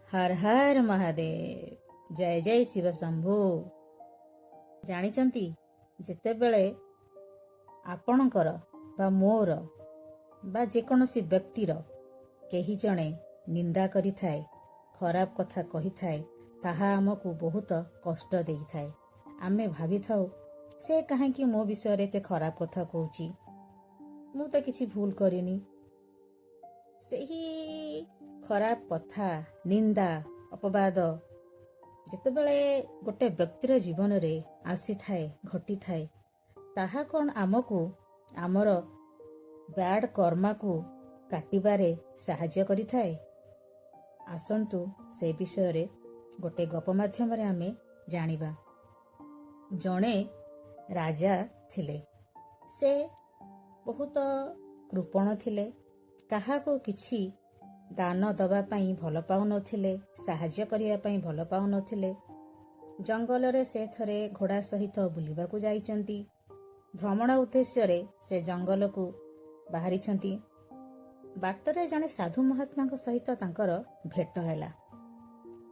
हर हर महादेव जय जय शिव शंभु। ଜାଣିଛନ୍ତି ଯେତେବେଳେ ଆପଣଙ୍କର ବା ମୋର ବା ଯେକୌଣସି ବ୍ୟକ୍ତିର କେହି ଜଣେ ନିନ୍ଦା କରିଥାଏ, ଖରାପ କଥା କହିଥାଏ, ତାହା ଆମକୁ ବହୁତ କଷ୍ଟ ଦେଇଥାଏ। ଆମେ ଭାବିଥାଉ ସେ କାହିଁକି ମୋ ବିଷୟରେ ଏତେ ଖରାପ କଥା କହୁଛି, ମୁଁ ତ କିଛି ଭୁଲ କରିନି। ସେହି ଖରାପ କଥା, ନିନ୍ଦା, ଅପବାଦ ଯେତେବେଳେ ଗୋଟେ ବ୍ୟକ୍ତିର ଜୀବନରେ ଆସିଥାଏ, ଘଟିଥାଏ, ତାହା କ'ଣ ଆମକୁ ଆମର ବ୍ୟାଡ୍ କର୍ମାକୁ କାଟିବାରେ ସାହାଯ୍ୟ କରିଥାଏ? ଆସନ୍ତୁ ସେ ବିଷୟରେ ଗୋଟେ ଗପ ମାଧ୍ୟମରେ ଆମେ ଜାଣିବା। ଜଣେ ରାଜା ଥିଲେ। ସେ ବହୁତ କୃପଣ ଥିଲେ। କାହାକୁ କିଛି ଦାନ ଦେବା ପାଇଁ ଭଲ ପାଉନଥିଲେ, ସାହାଯ୍ୟ କରିବା ପାଇଁ ଭଲ ପାଉନଥିଲେ। ଜଙ୍ଗଲରେ ସେ ଥରେ ଘୋଡ଼ା ସହିତ ବୁଲିବାକୁ ଯାଇଛନ୍ତି। ଭ୍ରମଣ ଉଦ୍ଦେଶ୍ୟରେ ସେ ଜଙ୍ଗଲକୁ ବାହାରିଛନ୍ତି। ବାଟରେ ଜଣେ ସାଧୁ ମହାତ୍ମାଙ୍କ ସହିତ ତାଙ୍କର ଭେଟ ହେଲା।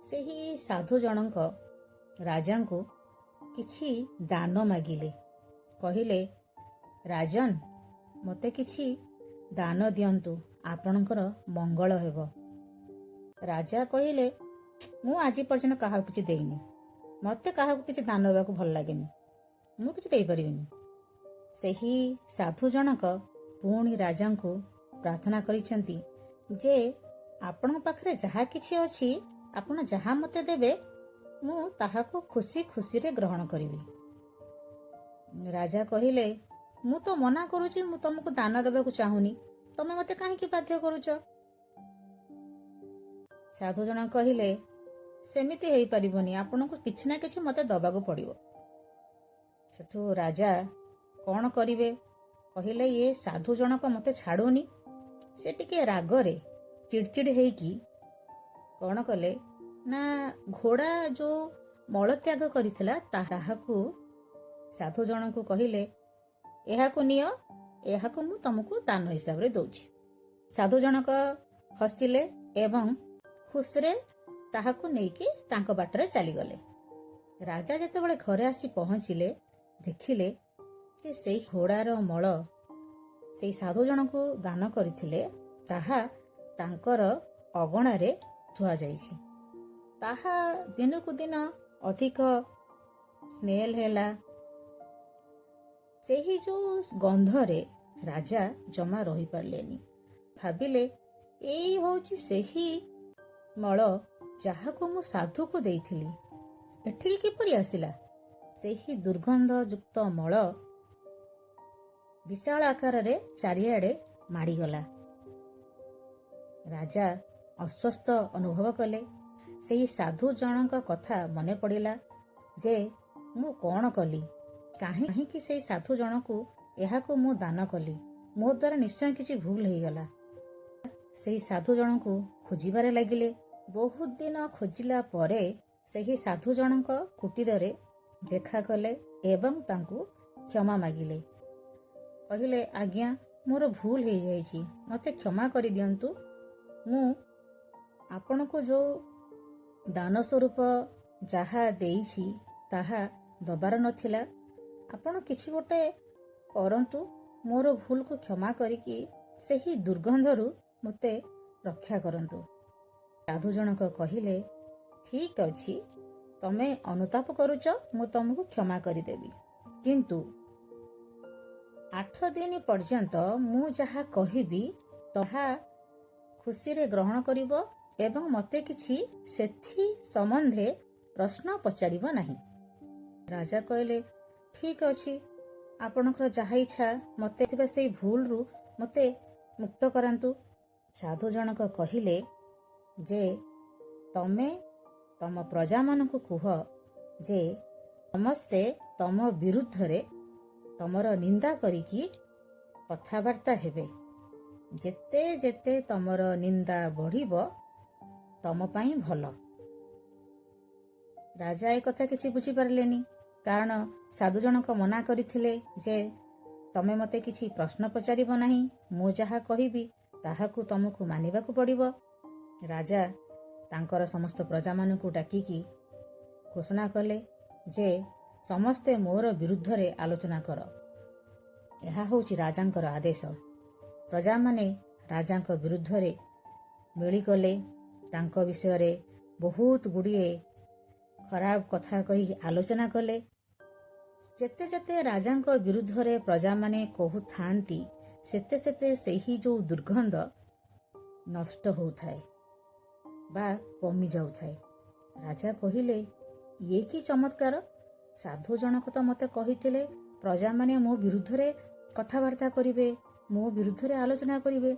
ସେହି ସାଧୁ ଜଣଙ୍କ ରାଜାଙ୍କୁ କିଛି ଦାନ ମାଗିଲେ। କହିଲେ, ରାଜନ, ମୋତେ କିଛି ଦାନ ଦିଅନ୍ତୁ, ଆପଣଙ୍କର ମଙ୍ଗଳ ହେବ। ରାଜା କହିଲେ, ମୁଁ ଆଜି ପର୍ଯ୍ୟନ୍ତ କାହାକୁ କିଛି ଦେଇନି, ମୋତେ କାହାକୁ କିଛି ଦାନ ଦେବାକୁ ଭଲ ଲାଗେନି, ମୁଁ କିଛି ଦେଇପାରିବିନି। ସେହି ସାଧୁ ଜଣକ ପୁଣି ରାଜାଙ୍କୁ ପ୍ରାର୍ଥନା କରିଛନ୍ତି ଯେ ଆପଣଙ୍କ ପାଖରେ ଯାହା କିଛି ଅଛି, ଆପଣ ଯାହା ମୋତେ ଦେବେ, ମୁଁ ତାହାକୁ ଖୁସି ଖୁସିରେ ଗ୍ରହଣ କରିବି। ରାଜା କହିଲେ, ମୁଁ ତ ମନା କରୁଛି, ମୁଁ ତମକୁ ଦାନ ଦେବାକୁ ଚାହୁଁନି, ତମେ ମୋତେ କାହିଁକି ବାଧ୍ୟ କରୁଛ? ସାଧୁ ଜଣ କହିଲେ, ସେମିତି ହେଇପାରିବନି, ଆପଣଙ୍କୁ କିଛି ନା କିଛି ମୋତେ ଦେବାକୁ ପଡ଼ିବ। ସେଠୁ ରାଜା କ'ଣ କରିବେ? କହିଲେ, ଇଏ ସାଧୁ ଜଣକ ମୋତେ ଛାଡ଼ୁନି। ସେ ଟିକେ ରାଗରେ ଚିଡ଼ଚିଡ଼ ହେଇକି କ'ଣ କଲେ ନା, ଘୋଡ଼ା ଯେଉଁ ମଳତ୍ୟାଗ କରିଥିଲା ତାହାକୁ ସାଧୁ ଜଣଙ୍କୁ କହିଲେ, ଏହାକୁ ନିଅ, ଏହାକୁ ମୁଁ ତମକୁ ଦାନ ହିସାବରେ ଦଉଛି। ସାଧୁ ଜଣକ ହସିଲେ ଏବଂ ଖୁସିରେ ତାହାକୁ ନେଇକି ତାଙ୍କ ବାଟରେ ଚାଲିଗଲେ। ରାଜା ଯେତେବେଳେ ଘରେ ଆସି ପହଞ୍ଚିଲେ, ଦେଖିଲେ ଯେ ସେଇ ଘୋଡ଼ାର ମଳ ସେଇ ସାଧୁ ଜଣଙ୍କୁ ଦାନ କରିଥିଲେ, ତାହା ତାଙ୍କର ଅଗଣାରେ ଥୁଆଯାଇଛି। ତାହା ଦିନକୁ ଦିନ ଅଧିକ ସ୍ମେଲ ହେଲା। ସେହି ଯେଉଁ ଗନ୍ଧରେ ରାଜା ଜମା ରହିପାରିଲେନି। ଭାବିଲେ, ଏଇ ହେଉଛି ସେହି ମଳ ଯାହାକୁ ମୁଁ ସାଧୁକୁ ଦେଇଥିଲି, ଏଠିକି କିପରି ଆସିଲା? ସେହି ଦୁର୍ଗନ୍ଧଯୁକ୍ତ ମଳ ବିଶାଳ ଆକାରରେ ଚାରିଆଡ଼େ ମାଡ଼ିଗଲା। ରାଜା ଅସ୍ୱସ୍ଥ ଅନୁଭବ କଲେ। ସେହି ସାଧୁ ଜଣଙ୍କ କଥା ମନେ ପଡ଼ିଲା ଯେ ମୁଁ କ'ଣ କଲି, କାହିଁକି ସେହି ସାଧୁ ଜଣକୁ ଏହାକୁ ମୁଁ ଦାନ କଲି? ମୋ ଦ୍ୱାରା ନିଶ୍ଚୟ କିଛି ଭୁଲ ହେଇଗଲା। ସେହି ସାଧୁ ଜଣଙ୍କୁ ଖୋଜିବାରେ ଲାଗିଲେ। ବହୁତ ଦିନ ଖୋଜିଲା ପରେ ସେହି ସାଧୁ ଜଣଙ୍କ କୁଟୀରରେ ଦେଖା କଲେ ଏବଂ ତାଙ୍କୁ କ୍ଷମା ମାଗିଲେ। କହିଲେ, ଆଜ୍ଞା, ମୋର ଭୁଲ ହେଇଯାଇଛି, ମୋତେ କ୍ଷମା କରିଦିଅନ୍ତୁ। ମୁଁ ଆପଣଙ୍କୁ ଯେଉଁ ଦାନ ସ୍ୱରୂପ ଯାହା ଦେଇଛି ତାହା ଦେବାର ନଥିଲା। ଆପଣ କିଛି ଗୋଟେ କରନ୍ତୁ, ମୋର ଭୁଲକୁ କ୍ଷମା କରିକି ସେହି ଦୁର୍ଗନ୍ଧରୁ ମୋତେ ରକ୍ଷା କରନ୍ତୁ। ସାଧୁ ଜଣକ କହିଲେ, ଠିକ୍ ଅଛି, ତମେ ଅନୁତାପ କରୁଛ, ମୁଁ ତମକୁ କ୍ଷମା କରିଦେବି, କିନ୍ତୁ 8 ଦିନ ପର୍ଯ୍ୟନ୍ତ ମୁଁ ଯାହା କହିବି ତାହା ଖୁସିରେ ଗ୍ରହଣ କରିବ ଏବଂ ମୋତେ କିଛି ସେଥି ସମ୍ବନ୍ଧେ ପ୍ରଶ୍ନ ପଚାରିବ ନାହିଁ। ରାଜା କହିଲେ, ଠିକ୍ ଅଛି, ଆପଣଙ୍କର ଯାହା ଇଚ୍ଛା, ମୋତେ ଥିବା ସେଇ ଭୁଲରୁ ମୋତେ ମୁକ୍ତ କରାନ୍ତୁ। ସାଧୁ ଜଣକ କହିଲେ ଯେ ତମେ ତମ ପ୍ରଜାମାନଙ୍କୁ କୁହ ଯେ ସମସ୍ତେ ତମ ବିରୁଦ୍ଧରେ ତମର ନିନ୍ଦା କରିକି କଥାବାର୍ତ୍ତା ହେବେ। ଯେତେ ଯେତେ ତମର ନିନ୍ଦା ବଢ଼ିବ ତମ ପାଇଁ ଭଲ। ରାଜା ଏ କଥା କିଛି ବୁଝିପାରିଲେନି, କାରଣ ସାଧୁ ଜଣକ ମନା କରିଥିଲେ ଯେ ତମେ ମୋତେ କିଛି ପ୍ରଶ୍ନ ପଚାରିବ ନାହିଁ, ମୁଁ ଯାହା କହିବି ତାହାକୁ ତମକୁ ମାନିବାକୁ ପଡ଼ିବ। ରାଜା ତାଙ୍କର ସମସ୍ତ ପ୍ରଜାମାନଙ୍କୁ ଡାକିକି ଘୋଷଣା କଲେ ଯେ ସମସ୍ତେ ମୋର ବିରୁଦ୍ଧରେ ଆଲୋଚନା କର। ଏହା ହେଉଛି ରାଜାଙ୍କର ଆଦେଶ। ପ୍ରଜାମାନେ ରାଜାଙ୍କ ବିରୁଦ୍ଧରେ ମିଳିଗଲେ। ତାଙ୍କ ବିଷୟରେ ବହୁତ ଗୁଡ଼ିଏ ଖରାପ କଥା କହି ଆଲୋଚନା କଲେ। ଯେତେ ଯେତେ ରାଜାଙ୍କ ବିରୁଦ୍ଧରେ ପ୍ରଜାମାନେ କହୁଥାନ୍ତି ସେତେ ସେତେ ସେହି ଯେଉଁ ଦୁର୍ଗନ୍ଧ ନଷ୍ଟ ହେଉଥାଏ ବା କମି ଯାଉଥାଏ। ରାଜା କହିଲେ, ଇଏ କି ଚମତ୍କାର! ସାଧୁ ଜଣକ ତ ମୋତେ କହିଥିଲେ ପ୍ରଜାମାନେ ମୋ ବିରୁଦ୍ଧରେ କଥାବାର୍ତ୍ତା କରିବେ, ମୋ ବିରୁଦ୍ଧରେ ଆଲୋଚନା କରିବେ,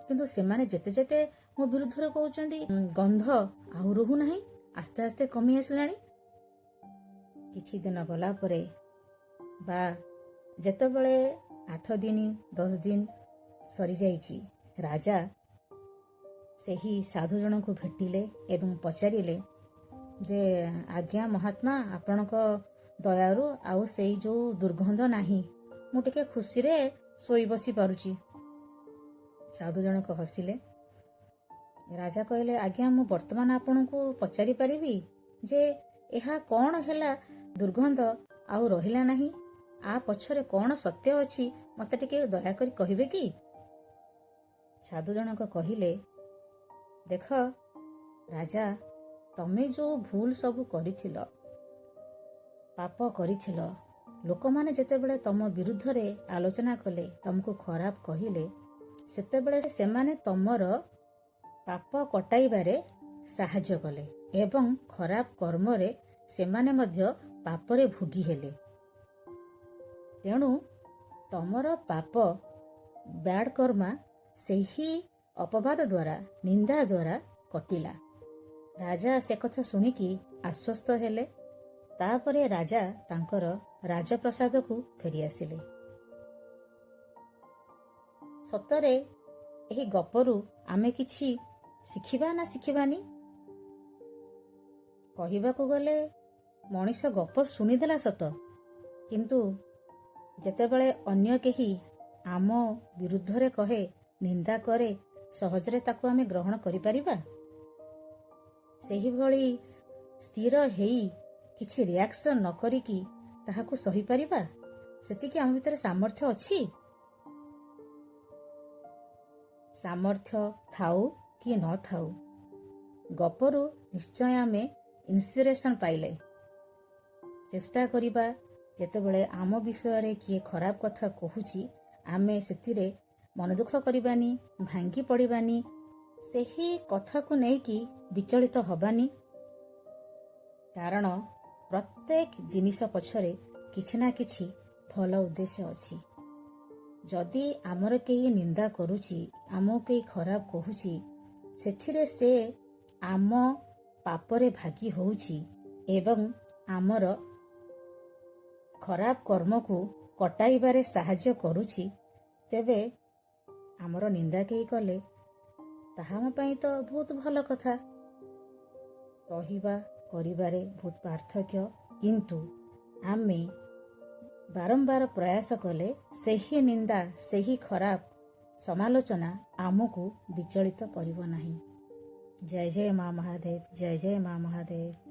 କିନ୍ତୁ ସେମାନେ ଯେତେ ଯେତେ ମୋ ବିରୁଦ୍ଧରେ କହୁଛନ୍ତି ଗନ୍ଧ ଆଉ ରହୁନାହିଁ, ଆସ୍ତେ ଆସ୍ତେ କମି ଆସିଲାଣି। କିଛି ଦିନ ଗଲା ପରେ ବା ଯେତେବେଳେ 8 ଦିନ 10 ଦିନ ସରିଯାଇଛି, ରାଜା ସେହି ସାଧୁ ଜଣଙ୍କୁ ଭେଟିଲେ ଏବଂ ପଚାରିଲେ ଯେ ଆଜ୍ଞା ମହାତ୍ମା, ଆପଣଙ୍କ ଦୟାରୁ ଆଉ ସେଇ ଯେଉଁ ଦୁର୍ଗନ୍ଧ ନାହିଁ, ମୁଁ ଟିକେ ଖୁସିରେ ଶୋଇ ବସି ପାରୁଛି। ସାଧୁ ଜଣକ ହସିଲେ। ରାଜା କହିଲେ, ଆଜ୍ଞା ମୁଁ ବର୍ତ୍ତମାନ ଆପଣଙ୍କୁ ପଚାରି ପାରିବି ଯେ ଏହା କ'ଣ ହେଲା ଦୁର୍ଗନ୍ଧ ଆଉ ରହିଲା ନାହିଁ? ଆ ପଛରେ କ'ଣ ସତ୍ୟ ଅଛି ମୋତେ ଟିକେ ଦୟାକରି କହିବେ କି? ସାଧୁ ଜଣକ କହିଲେ, ଦେଖ ରାଜା, ତମେ ଯେଉଁ ଭୁଲ ସବୁ କରିଥିଲ, ପାପ କରିଥିଲ, ଲୋକମାନେ ଯେତେବେଳେ ତମ ବିରୁଦ୍ଧରେ ଆଲୋଚନା କଲେ, ତମକୁ ଖରାପ କହିଲେ, ସେତେବେଳେ ସେମାନେ ତମର ପାପ କଟାଇବାରେ ସାହାଯ୍ୟ କଲେ ଏବଂ ଖରାପ କର୍ମରେ ସେମାନେ ମଧ୍ୟ ପାପରେ ଭୋଗୀ ହେଲେ। ତେଣୁ ତମର ପାପ ବ୍ୟାଡ୍ କର୍ମା ସେହି ଅପବାଦ ଦ୍ୱାରା, ନିନ୍ଦା ଦ୍ୱାରା କଟିଲା। ରାଜା ସେ କଥା ଶୁଣିକି ଆଶ୍ୱସ୍ତ ହେଲେ। ତାପରେ ରାଜା ତାଙ୍କର ରାଜପ୍ରସାଦକୁ ଫେରିଆସିଲେ। ସତରେ ଏହି ଗପରୁ ଆମେ କିଛି ଶିଖିବା ନା ଶିଖିବାନି? କହିବାକୁ ଗଲେ ମଣିଷ ଗପ ଶୁଣିଦେଲା ସତ, କିନ୍ତୁ ଯେତେବେଳେ ଅନ୍ୟ କେହି ଆମ ବିରୁଦ୍ଧରେ କହେ, ନିନ୍ଦା କରେ, ସହଜରେ ତାକୁ ଆମେ ଗ୍ରହଣ କରିପାରିବା? ସେହିଭଳି ସ୍ଥିର ହେଇ କିଛି ରିଆକ୍ସନ ନ କରିକି ତାହାକୁ ସହିପାରିବା? ସେତିକି ଆମ ଭିତରେ ସାମର୍ଥ୍ୟ ଅଛି? ସାମର୍ଥ୍ୟ ଥାଉ କି ନଥାଉ, ଗପରୁ ନିଶ୍ଚୟ ଆମେ ଇନ୍ସପିରେସନ୍ ପାଇଲେ। ଚେଷ୍ଟା କରିବା ଯେତେବେଳେ ଆମ ବିଷୟରେ କିଏ ଖରାପ କଥା କହୁଛି, ଆମେ ସେଥିରେ ମନ ଦୁଃଖ କରିବାନି, ଭାଙ୍ଗି ପଡ଼ିବାନି, ସେହି କଥାକୁ ନେଇକି ବିଚଳିତ ହବାନି। କାରଣ ପ୍ରତ୍ୟେକ ଜିନିଷ ପଛରେ କିଛି ନା କିଛି ଭଲ ଉଦ୍ଦେଶ୍ୟ ଅଛି। ଯଦି ଆମର କେହି ନିନ୍ଦା କରୁଛି, ଆମକୁ କେହି ଖରାପ କହୁଛି, ସେଥିରେ ସେ ଆମ ପାପରେ ଭାଗି ହେଉଛି ଏବଂ ଆମର ଖରାପ କର୍ମକୁ କଟାଇବାରେ ସାହାଯ୍ୟ କରୁଛି, ତେବେ ଆମର ନିନ୍ଦା କେହି କଲେ ତାହା ଆମ ପାଇଁ ତ ବହୁତ ଭଲ କଥା। କହିବା କରିବାରେ ବହୁତ ପାର୍ଥକ୍ୟ, କିନ୍ତୁ ଆମେ ବାରମ୍ବାର ପ୍ରୟାସ କଲେ ସେହି ନିନ୍ଦା, ସେହି ଖରାପ ସମାଲୋଚନା ଆମକୁ ବିଚଳିତ କରିବ ନାହିଁ। ଜୟ ଜୟ ମା ମହାଦେବ, ଜୟ ଜୟ ମା ମହାଦେବ।